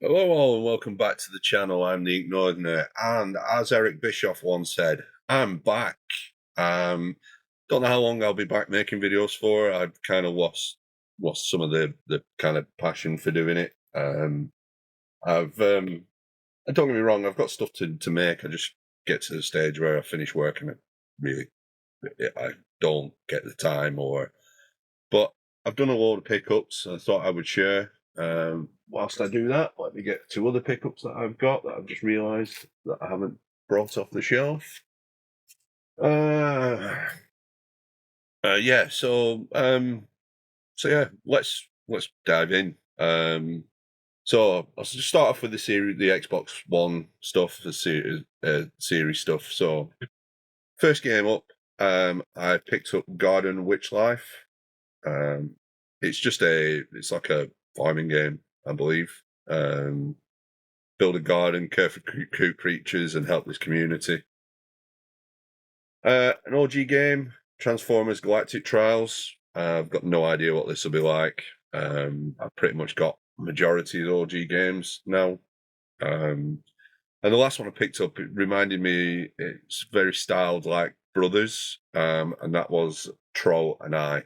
Hello all and welcome back to the channel. I'm the Ignoredner, and as Eric Bischoff once said, I'm back. Um, don't know how long I'll be back making videos for. I've kind of lost some of the kind of passion for doing it. Don't get me wrong, I've got stuff to make. I just get to the stage where I finish work and really I don't get the time, but I've done a load of pickups. I thought I would share. Whilst I do that, let me get two other pickups that I've got that I've just realised that I haven't brought off the shelf. Uh, yeah. So yeah, let's dive in. So I'll just start off with the Xbox One stuff, the series stuff. So first game up, I picked up Garden Witchlife. Um, it's like a farming game, I believe. Build a garden, care for cool creatures, and help this community. An OG game, Transformers Galactic Trials. I've got no idea what this will be like. I've pretty much got majority of the OG games now. And the last one I picked up, it reminded me, it's very styled like Brothers, and that was Troll and I.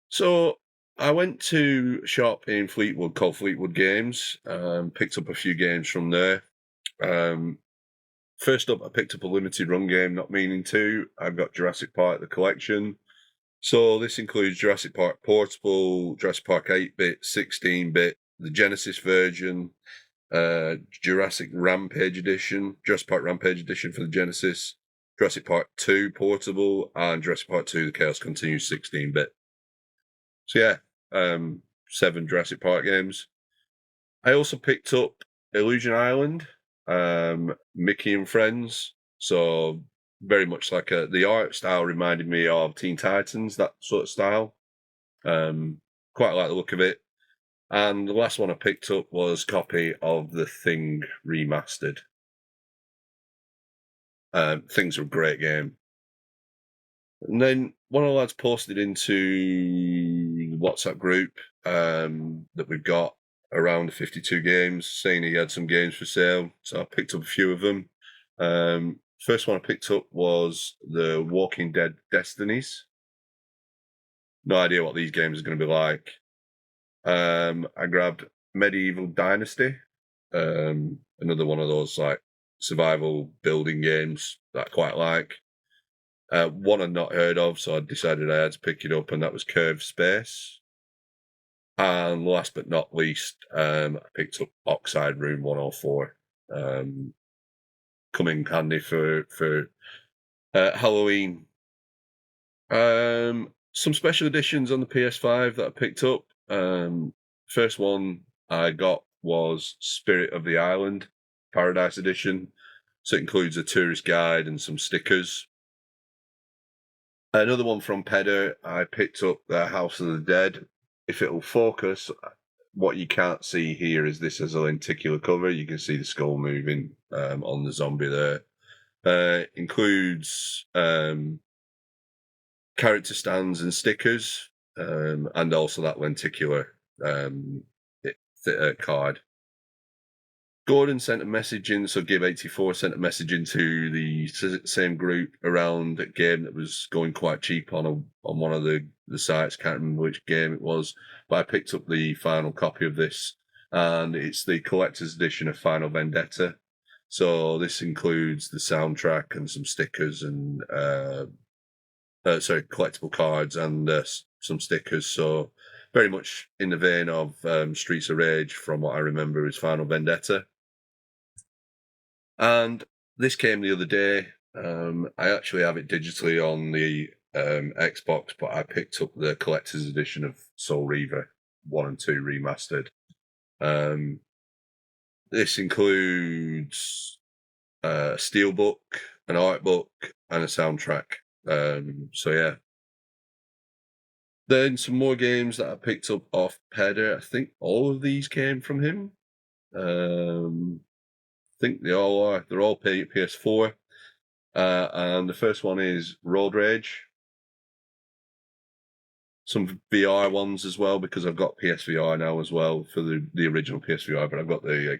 So I went to a shop in Fleetwood called Fleetwood Games, picked up a few games from there. Um, First up, I picked up a limited run game, not meaning to. I've got Jurassic Park the collection. So this includes Jurassic Park Portable, Jurassic Park 8-bit, 16-bit, the Genesis version, Jurassic Rampage Edition, Jurassic Park Rampage Edition for the Genesis, Jurassic Park 2 Portable, and Jurassic Park 2 The Chaos Continues 16-bit. So yeah, 7 Jurassic Park games. I also picked up Illusion Island, Mickey and Friends. So very much like the art style reminded me of Teen Titans, that sort of style. Quite like the look of it. And the last one I picked up was a copy of The Thing Remastered. Thing's a great game. And then one of the lads posted into the WhatsApp group that we've got around 52 games, saying he had some games for sale. So I picked up a few of them. First one I picked up was the Walking Dead Destinies. No idea what these games are going to be like. I grabbed Medieval Dynasty, another one of those like survival building games that I quite like. One I'd not heard of, so I decided I had to pick it up, and that was Curved Space. And last but not least, I picked up Oxide Room 104. Come in handy for Halloween. Some special editions on the PS5 that I picked up. First one I got was Spirit of the Island Paradise Edition. So it includes a tourist guide and some stickers. Another one from Pedder, I picked up the House of the Dead. If it'll focus, what you can't see here is this as a lenticular cover. You can see the skull moving on the zombie there. Includes character stands and stickers, and also that lenticular card. Gordon sent a message in, so Give84 sent a message into the same group around a game that was going quite cheap on one of the sites. Can't remember which game it was, but I picked up the final copy of this, and it's the collector's edition of Final Vendetta. So this includes the soundtrack and some stickers and collectible cards and some stickers. So very much in the vein of Streets of Rage, from what I remember, is Final Vendetta. And this came the other day. I actually have it digitally on the Xbox, but I picked up the collector's edition of Soul Reaver 1 and 2 remastered. This includes a steelbook, an art book, and a soundtrack. So yeah. Then some more games that I picked up off Pedder. I think all of these came from him. I think they all are. They're all PS4. And the first one is Road Rage. some VR ones as well, because I've got PSVR now as well for the original PSVR, but I've got the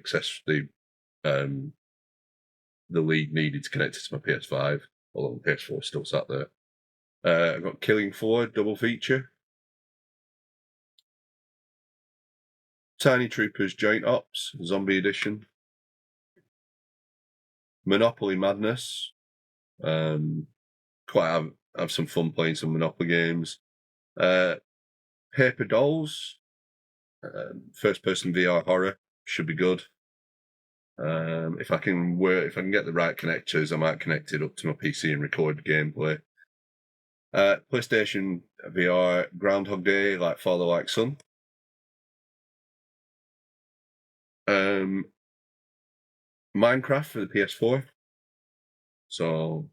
lead needed to connect it to my PS5, although the PS4 is still sat there. I've got Killing Floor double feature, Tiny Troopers Joint Ops Zombie Edition, Monopoly Madness. Quite have some fun playing some Monopoly games. Paper Dolls, first person VR horror, should be good. If I can get the right connectors, I might connect it up to my PC and record gameplay. PlayStation VR Groundhog Day, like Father Like Son. Minecraft for the PS4. So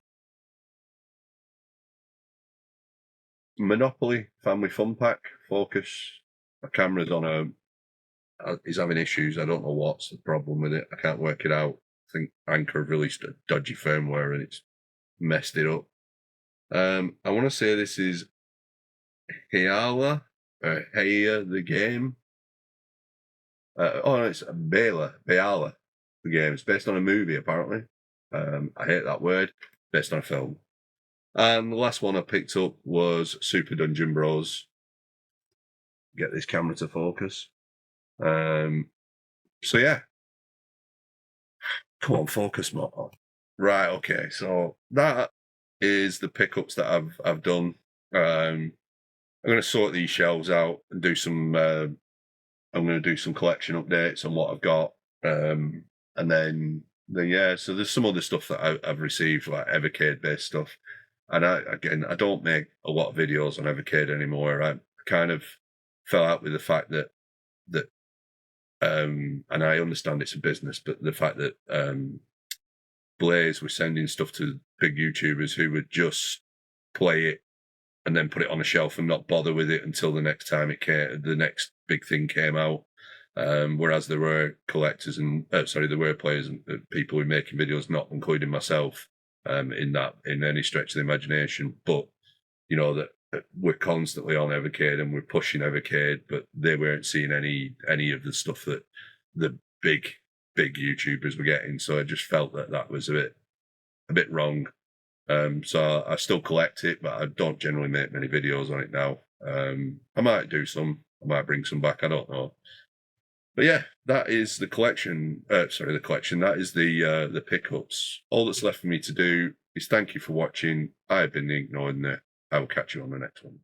Monopoly Family Fun Pack Focus. My camera's on is having issues. I don't know what's the problem with it. I can't work it out. I think Anchor have released a dodgy firmware and it's messed it up. I want to say this is Heya the game. It's Bela, the game. It's based on a movie, apparently. I hate that word. Based on a film. And the last one I picked up was Super Dungeon Bros. Get this camera to focus. So yeah. Come on, focus more. Right, okay. So that is the pickups that I've done. I'm going to sort these shelves out and do some. I'm going to do some collection updates on what I've got, and then yeah. So there's some other stuff that I've received, like Evercade based stuff. And I don't make a lot of videos on Evercade anymore. I kind of fell out with the fact that and I understand it's a business, but the fact that Blaze was sending stuff to big YouTubers who would just play it and then put it on a shelf and not bother with it until the next time the next big thing came out. Whereas there were collectors there were players and people who were making videos, not including myself, in any stretch of the imagination. But you know that we're constantly on Evercade and we're pushing Evercade, but they weren't seeing any of the stuff that the big YouTubers were getting. So I just felt that was a bit wrong. So I still collect it, but I don't generally make many videos on it now. I might do some. I might bring some back. I don't know. But yeah, that is the collection. The collection. That is the pickups. All that's left for me to do is thank you for watching. I have been the Ignoring. I will catch you on the next one.